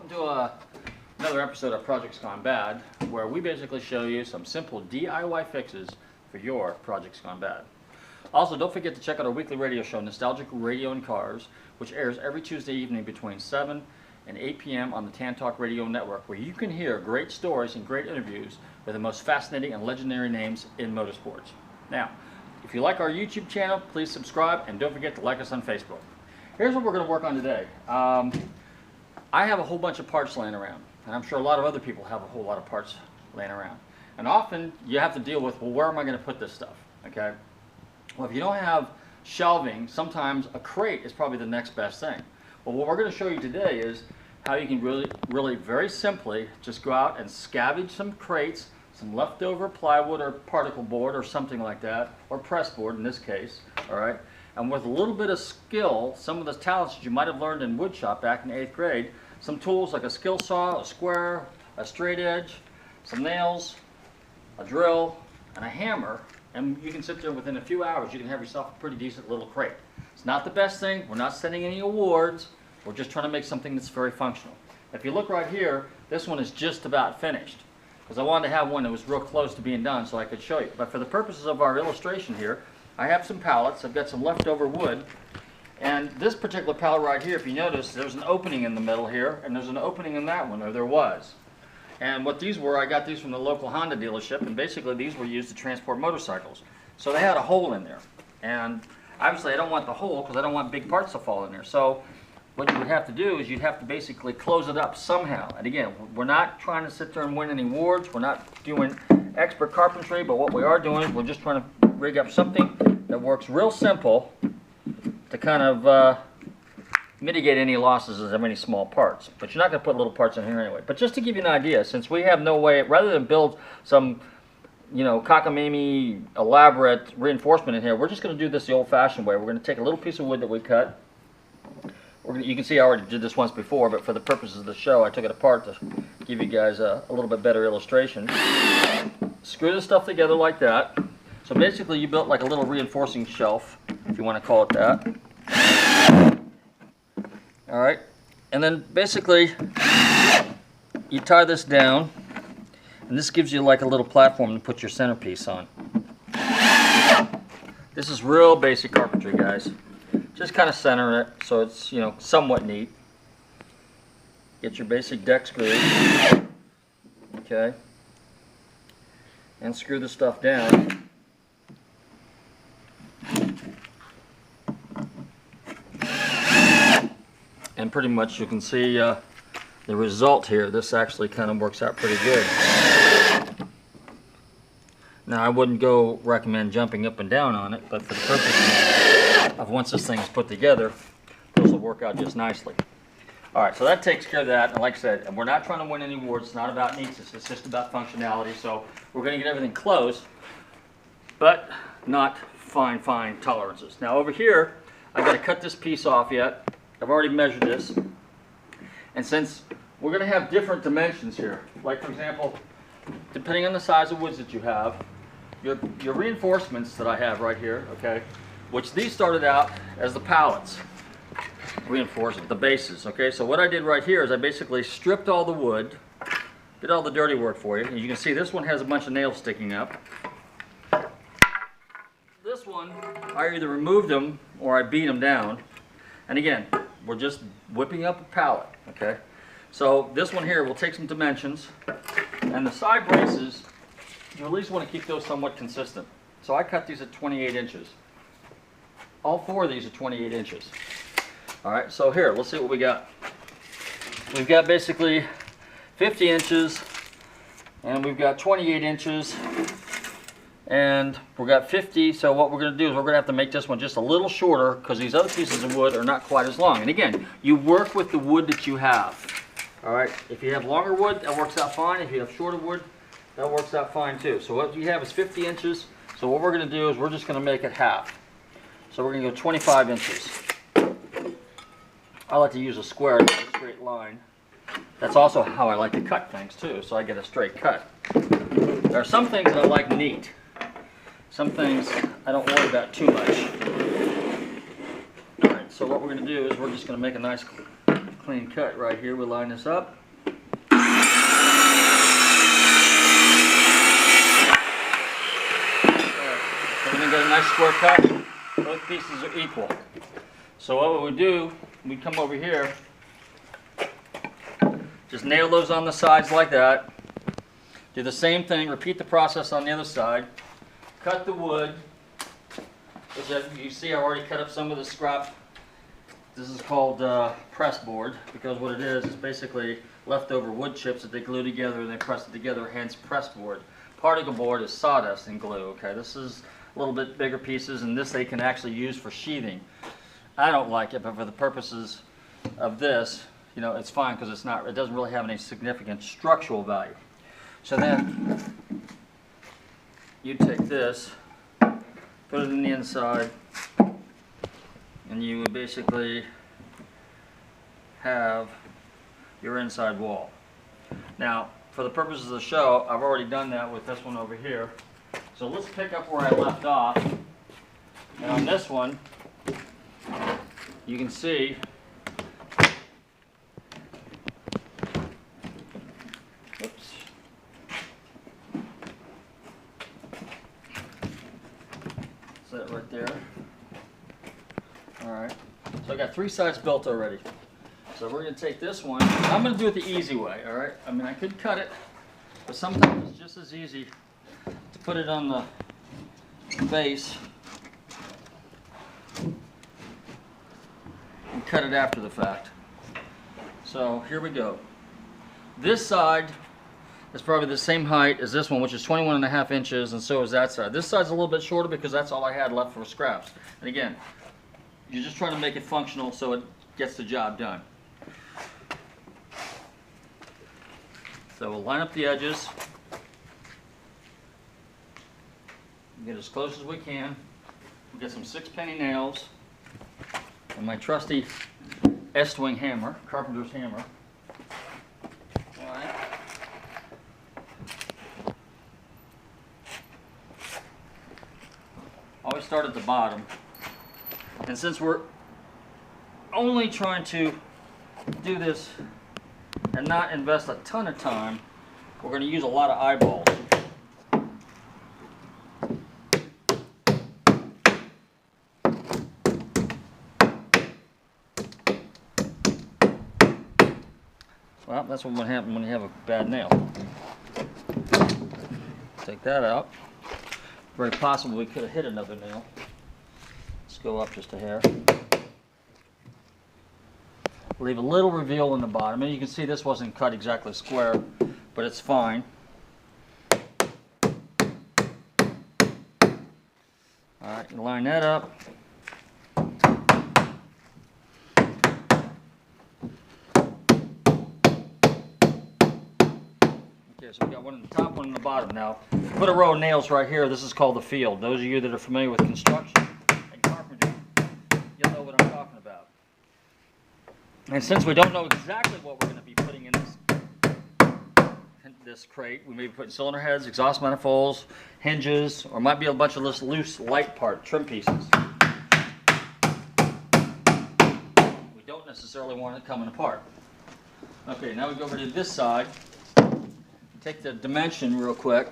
welcome to another episode of Projects Gone Bad, where we basically show you some simple DIY fixes for your projects gone bad. Also, don't forget to check out our weekly radio show, Nostalgic Radio in Cars, which airs every Tuesday evening between 7 and 8 p.m. on the TAN Talk Radio Network, where you can hear great stories and great interviews with the most fascinating and legendary names in motorsports. Now, if you like our YouTube channel, please subscribe, and don't forget to like us on Facebook. Here's what we're going to work on today. I have a whole bunch of parts laying around, and I'm sure a lot of other people have a whole lot of parts laying around. And often you have to deal with, well, where am I going to put this stuff? Okay. Well, if you don't have shelving, sometimes a crate is probably the next best thing. Well, what we're going to show you today is how you can really very simply just go out and scavenge some crates, some leftover plywood or particle board or something like that, or press board in this case, all right? And with a little bit of skill, some of the talents that you might have learned in woodshop back in 8th grade, some tools like a skill saw, a square, a straight edge, some nails, a drill, and a hammer, and you can sit there within a few hours, you can have yourself a pretty decent little crate. It's not the best thing, we're not sending any awards, we're just trying to make something that's very functional. If you look right here, this one is just about finished, because I wanted to have one that was real close to being done so I could show you. But for the purposes of our illustration here, I have some pallets, I've got some leftover wood, and this particular pallet right here, if you notice, there's an opening in the middle here, and there's an opening in that one, or there was. And what these were, I got these from the local Honda dealership, and basically these were used to transport motorcycles. So they had a hole in there, and obviously I don't want the hole because I don't want big parts to fall in there. So what you would have to do is you'd have to basically close it up somehow. And again, we're not trying to sit there and win any awards, we're not doing expert carpentry, but what we are doing is we're just trying to rig up something that works real simple to kind of mitigate any losses of any small parts. But you're not going to put little parts in here anyway. But just to give you an idea, since we have no way, rather than build some, you know, cockamamie elaborate reinforcement in here, we're just going to do this the old-fashioned way. We're going to take a little piece of wood that we cut. You can see I already did this once before, but for the purposes of the show, I took it apart to give you guys a little bit better illustration. Screw the stuff together like that. So basically you built like a little reinforcing shelf, if you want to call it that. Alright, and then basically you tie this down, and this gives you like a little platform to put your centerpiece on. This is real basic carpentry, guys. Just kind of center it so it's, you know, somewhat neat. Get your basic deck screws, okay, and screw the stuff down. And pretty much you can see the result here. This actually kind of works out pretty good. Now I wouldn't go recommend jumping up and down on it, but for the purpose of once this thing is put together, this will work out just nicely. Alright, so that takes care of that, and like I said, and we're not trying to win any awards, it's not about neatness, it's just about functionality, so we're going to get everything close, but not fine tolerances. Now over here, I've got to cut this piece off yet. I've already measured this, and since we're going to have different dimensions here, like for example, depending on the size of woods that you have, your reinforcements that I have right here, okay, which these started out as the pallets, reinforcement, the bases, okay, so what I did right here is I basically stripped all the wood, did all the dirty work for you, and you can see this one has a bunch of nails sticking up. This one, I either removed them or I beat them down, and again, we're just whipping up a pallet, okay, so this one here will take some dimensions, and the side braces, you at least want to keep those somewhat consistent. So I cut these at 28 inches. All four of these are 28 inches. Alright, so here, let's see what we got. We've got basically 50 inches, and we've got 28 inches, and we've got 50, so what we're going to do is we're going to have to make this one just a little shorter, because these other pieces of wood are not quite as long. And again, you work with the wood that you have. Alright, if you have longer wood, that works out fine. If you have shorter wood, that works out fine too. So what you have is 50 inches. So what we're going to do is we're just going to make it half. So we're going to go 25 inches. I like to use a square, not a straight line. That's also how I like to cut things too, so I get a straight cut. There are some things that I like neat. Some things I don't worry about too much. Alright, so what we're going to do is we're just going to make a nice clean cut right here. We line this up. Everything got a nice square cut. Both pieces are equal. So what we do, we come over here, just nail those on the sides like that. Do the same thing, repeat the process on the other side. Cut the wood, which you see I already cut up some of the scrap. This is called press board, because what it is basically leftover wood chips that they glue together and they press it together, hence press board. Particle board is sawdust and glue. Okay, this is a little bit bigger pieces, and this they can actually use for sheathing. I don't like it, but for the purposes of this, you know, it's fine because it doesn't really have any significant structural value. So then you take this, put it in the inside, and you would basically have your inside wall. Now, for the purposes of the show, I've already done that with this one over here. So let's pick up where I left off. And on this one, you can see oops. Set it right there. Alright. So I got 3 sides built already. So we're going to take this one. I'm going to do it the easy way, alright? I mean, I could cut it, but sometimes it's just as easy to put it on the base and cut it after the fact. So here we go. This side is probably the same height as this one, which is 21.5 inches, and so is that side. This side's a little bit shorter because that's all I had left for scraps. And again, you're just trying to make it functional so it gets the job done. So we'll line up the edges, get as close as we can. We'll get some 6-penny nails and my trusty S-wing hammer, carpenter's hammer. All right. Always start at the bottom. And since we're only trying to do this and not invest a ton of time, we're going to use a lot of eyeballs. Well, that's what will happen when you have a bad nail. Take that out. Very possible we could have hit another nail. Let's go up just a hair. Leave a little reveal in the bottom. And you can see this wasn't cut exactly square, but it's fine. Alright, line that up. Okay, so we got one on the top, one on the bottom. Now, put a row of nails right here. This is called the field. Those of you that are familiar with construction and carpentry, you'll know what I'm talking about. And since we don't know exactly what we're going to be putting in this crate, we may be putting cylinder heads, exhaust manifolds, hinges, or might be a bunch of loose light part, trim pieces. We don't necessarily want it coming apart. Okay, now we go over to this side. Take the dimension real quick.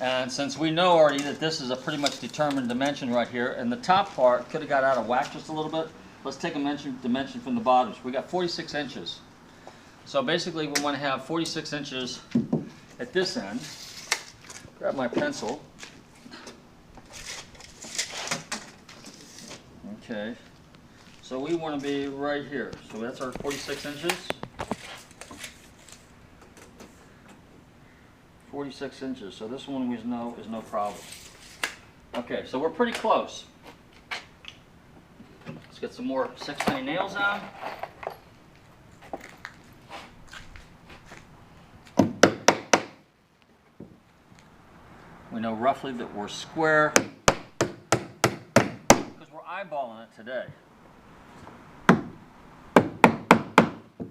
And since we know already that this is a pretty much determined dimension right here, and the top part could have got out of whack just a little bit, let's take a dimension from the bottom. So we got 46 inches. So basically we want to have 46 inches at this end. Grab my pencil. Okay. So we want to be right here. So that's our 46 inches. 46 inches. So this one we know is no problem. Okay, so we're pretty close. Let's get some more 6-penny nails on. We know roughly that we're square because we're eyeballing it today.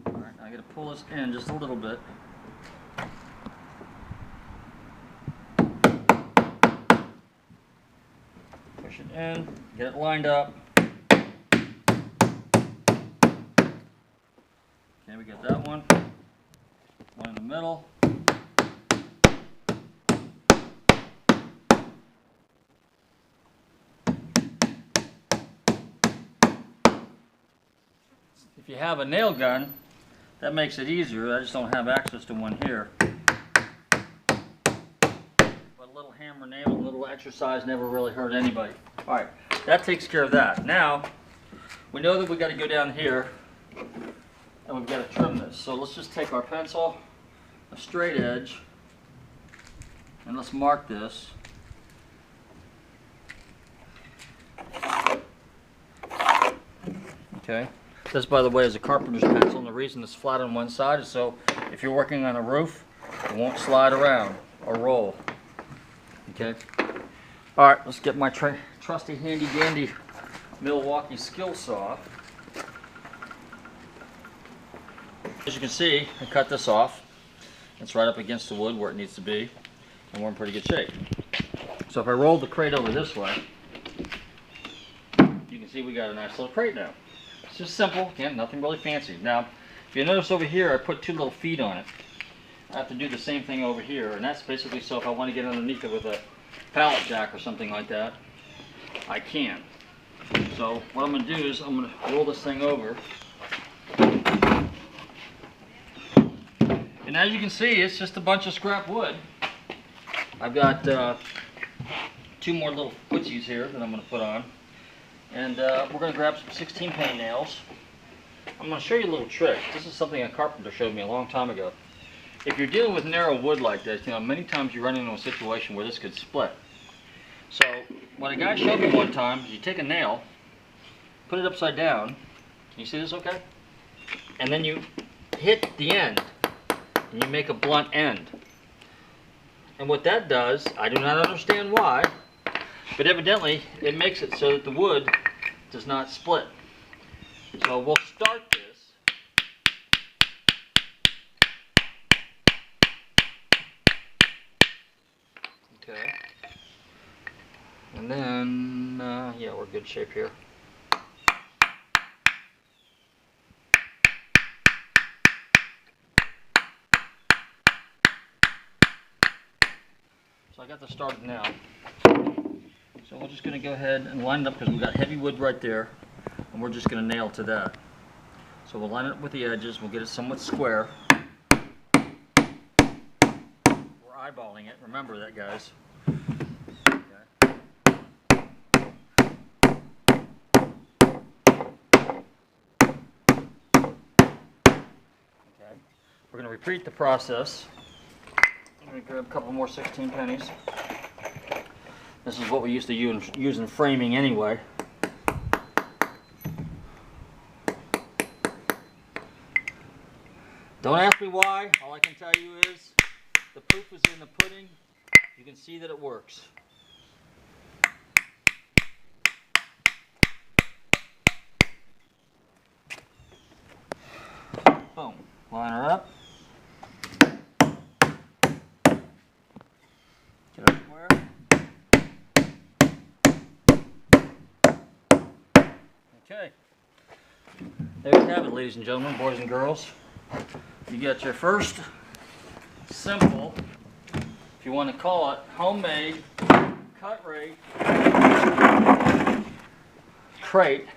Alright, I gotta pull this in just a little bit. Push it in, get it lined up. Okay, we got that one. One in the middle. If you have a nail gun, that makes it easier. I just don't have access to one here. But a little hammer nail, a little exercise never really hurt anybody. All right, that takes care of that. Now, we know that we got to go down here and we've got to trim this. So let's just take our pencil, a straight edge, and let's mark this. Okay. This, by the way, is a carpenter's pencil, and the reason it's flat on one side is so if you're working on a roof, it won't slide around or roll. Okay. All right, let's get my trusty handy dandy Milwaukee skill saw. As you can see, I cut this off. It's right up against the wood where it needs to be, and we're in pretty good shape. So if I roll the crate over this way, you can see we got a nice little crate now. It's just simple, again, nothing really fancy. Now, if you notice over here, I put 2 little feet on it. I have to do the same thing over here, and that's basically so if I want to get underneath it with a pallet jack or something like that, I can. So what I'm going to do is I'm going to roll this thing over. And as you can see, it's just a bunch of scrap wood. I've got 2 more little footsies here that I'm going to put on. And we're going to grab some 16 penny nails. I'm going to show you a little trick. This is something a carpenter showed me a long time ago. If you're dealing with narrow wood like this, you know, many times you run into a situation where this could split. So what a guy showed me one time is you take a nail, put it upside down. Can you see this okay? And then you hit the end and you make a blunt end. And what that does, I do not understand why, but evidently it makes it so that the wood does not split. So we'll start this. Okay. And then, yeah, we're in good shape here. So I got this started now. So we're just going to go ahead and line it up because we've got heavy wood right there, and we're just going to nail to that. So we'll line it up with the edges, we'll get it somewhat square. We're eyeballing it, remember that, guys. Okay. Okay. We're going to repeat the process. I'm going to grab a couple more 16 pennies. This is what we used to use in framing anyway. Don't ask me why. All I can tell you is the proof is in the pudding. You can see that it works. Boom. Line her up. Get her square. Okay, there you have it, ladies and gentlemen, boys and girls. You got your first simple, if you want to call it, homemade cut rate crate.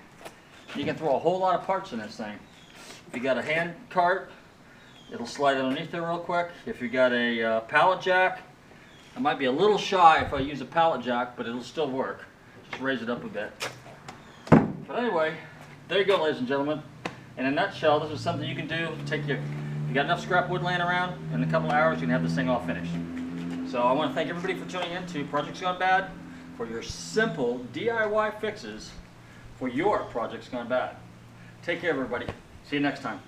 You can throw a whole lot of parts in this thing. If you got a hand cart, it'll slide underneath there real quick. If you got a pallet jack, I might be a little shy if I use a pallet jack, but it'll still work. Just raise it up a bit. But anyway, there you go, ladies and gentlemen. In a nutshell, this is something you can do. You got enough scrap wood laying around, in a couple of hours you can have this thing all finished. So I want to thank everybody for tuning in to Projects Gone Bad for your simple DIY fixes for your projects gone bad. Take care, everybody. See you next time.